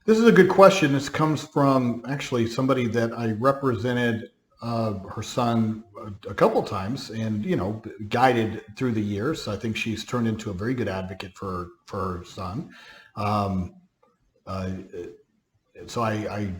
This is a good question. This comes from actually somebody that I represented her son a couple times and, guided through the years. I think she's turned into a very good advocate for her son. Um, uh, so I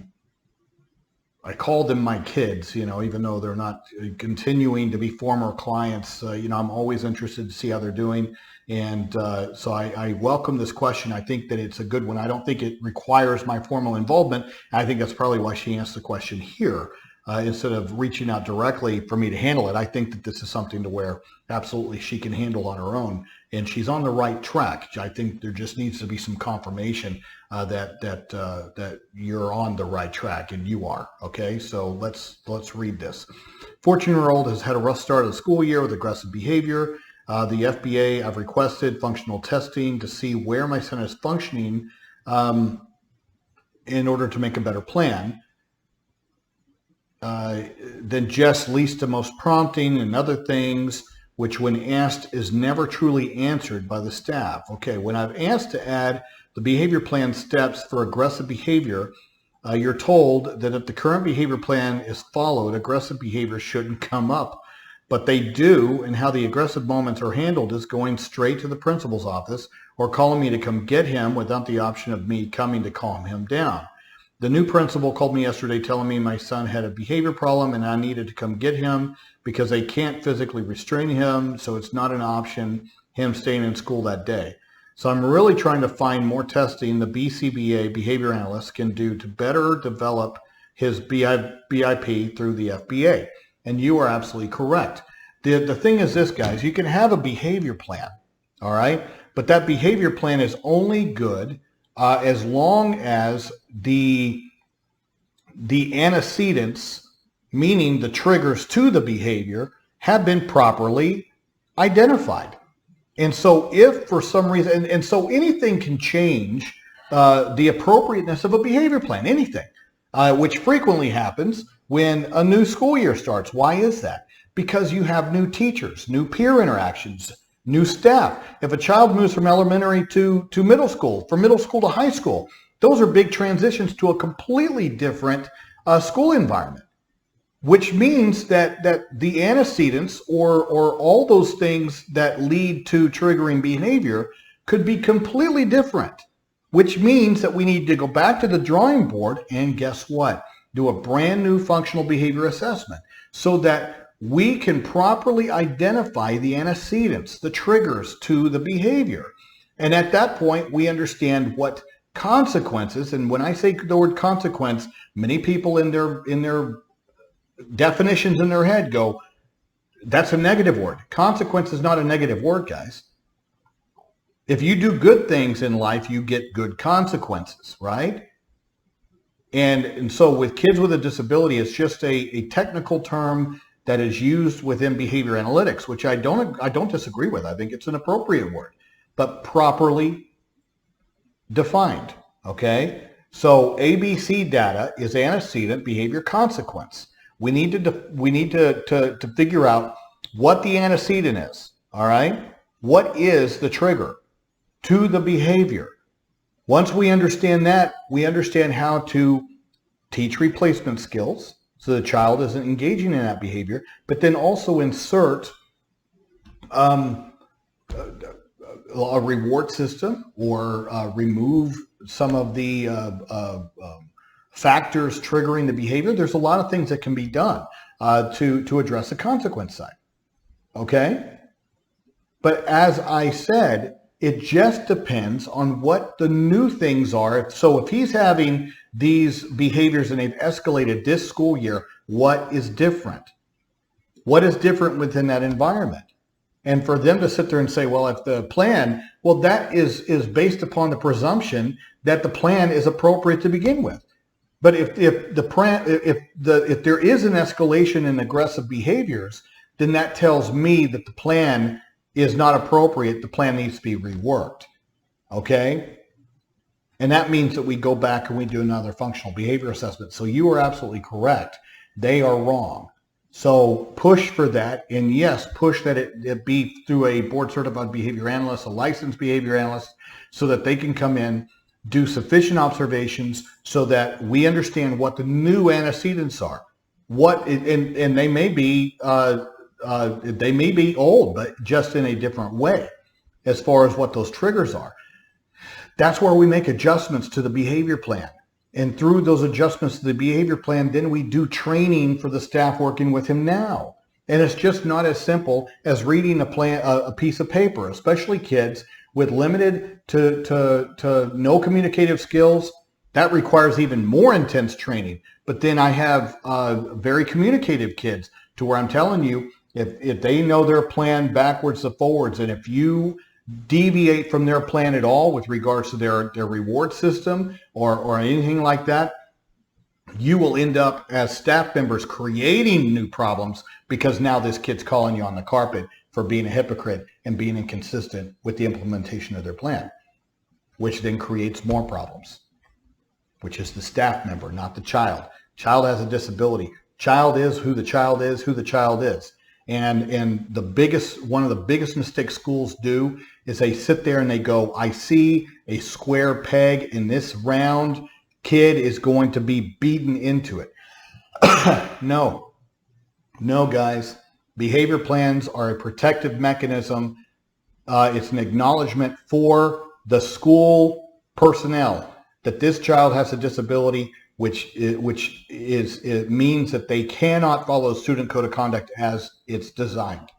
call them my kids, even though they're not continuing to be former clients. I'm always interested to see how they're doing. And so I welcome this question. I think that it's a good one. I don't think it requires my formal involvement. I think that's probably why she asked the question here instead of reaching out directly for me to handle it. I think that this is something to where absolutely she can handle on her own, and she's on the right track. I think there just needs to be some confirmation that you're on the right track, and you are. Okay, so let's read this. 14-year-old has had a rough start of the school year with aggressive behavior. The FBA, I've requested functional testing to see where my son is functioning in order to make a better plan than just least to most prompting and other things, which when asked is never truly answered by the staff. Okay, when I've asked to add the behavior plan steps for aggressive behavior, you're told that if the current behavior plan is followed, aggressive behavior shouldn't come up. But they do, and how the aggressive moments are handled is going straight to the principal's office or calling me to come get him without the option of me coming to calm him down. The new principal called me yesterday telling me my son had a behavior problem and I needed to come get him because they can't physically restrain him, so it's not an option, him staying in school that day. So I'm really trying to find more testing the BCBA behavior analyst can do to better develop his BIP through the FBA. And you are absolutely correct. The thing is this, guys, you can have a behavior plan, all right? But that behavior plan is only good as long as the antecedents, meaning the triggers to the behavior, have been properly identified. And so if for some reason, and so anything can change the appropriateness of a behavior plan, anything, which frequently happens when a new school year starts. Why is that? Because you have new teachers, new peer interactions, new staff. If a child moves from elementary to middle school, from middle school to high school, those are big transitions to a completely different school environment, which means that the antecedents or all those things that lead to triggering behavior could be completely different, which means that we need to go back to the drawing board and guess what? Do a brand new functional behavior assessment so that we can properly identify the antecedents, the triggers to the behavior. And at that point, we understand what consequences, and when I say the word consequence, many people in their definitions in their head go, that's a negative word. Consequence is not a negative word, guys. If you do good things in life, you get good consequences, right? And so with kids with a disability, it's just a technical term that is used within behavior analytics, which I don't disagree with. I think it's an appropriate word, but properly defined, okay? So ABC data is antecedent behavior consequence. We need to figure out what the antecedent is, all right? What is the trigger to the behavior? Once we understand that, we understand how to teach replacement skills so the child isn't engaging in that behavior, but then also insert a reward system or remove some of the factors triggering the behavior. There's a lot of things that can be done to address the consequence side, okay? But as I said, it just depends on what the new things are. So if he's having these behaviors and they've escalated this school year, what is different? What is different within that environment? And for them to sit there and say, well, if the plan, well, that is based upon the presumption that the plan is appropriate to begin with. But if there is an escalation in aggressive behaviors, then that tells me that the plan is not appropriate. The plan needs to be reworked, okay? And that means that we go back and we do another functional behavior assessment. So you are absolutely correct. They are wrong. So push for that. And yes, push that it be through a board certified behavior analyst, a licensed behavior analyst, so that they can come in do sufficient observations so that we understand what the new antecedents are. And they may be old, but just in a different way as far as what those triggers are. That's where we make adjustments to the behavior plan. And through those adjustments to the behavior plan, then we do training for the staff working with him now. And it's just not as simple as reading a piece of paper, especially kids with limited to no communicative skills. That requires even more intense training. But then I have very communicative kids to where I'm telling you, if they know their plan backwards to forwards, and if you deviate from their plan at all with regards to their reward system or anything like that, you will end up as staff members creating new problems because now this kid's calling you on the carpet for being a hypocrite and being inconsistent with the implementation of their plan, which then creates more problems, which is the staff member, not the child. Child has a disability. Child is who the child is, who the child is. And one of the biggest mistakes schools do is they sit there and they go, I see a square peg in this round, kid is going to be beaten into it. No, guys. Behavior plans are a protective mechanism. It's an acknowledgement for the school personnel that this child has a disability, which means that they cannot follow student code of conduct as it's designed.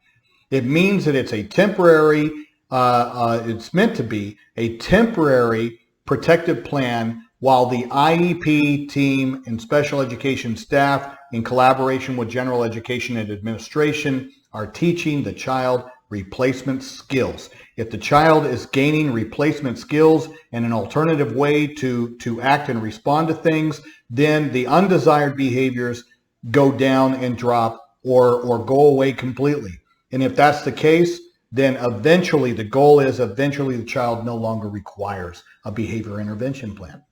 It means that it's a temporary, it's meant to be a temporary protective plan while the IEP team and special education staff, in collaboration with general education and administration, are teaching the child replacement skills. If the child is gaining replacement skills and an alternative way to act and respond to things, then the undesired behaviors go down and drop or go away completely. And if that's the case, then eventually the goal is the child no longer requires a behavior intervention plan.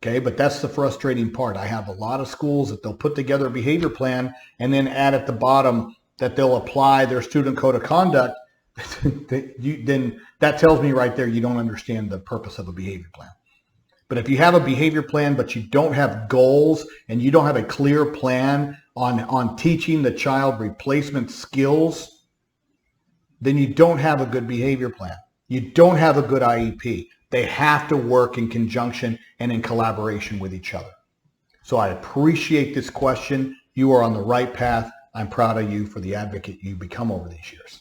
Okay, but that's the frustrating part. I have a lot of schools that they'll put together a behavior plan and then add at the bottom that they'll apply their student code of conduct. Then that tells me right there you don't understand the purpose of a behavior plan. But if you have a behavior plan but you don't have goals and you don't have a clear plan on teaching the child replacement skills, then you don't have a good behavior plan. You don't have a good IEP. They have to work in conjunction and in collaboration with each other. So I appreciate this question. You are on the right path. I'm proud of you for the advocate you've become over these years.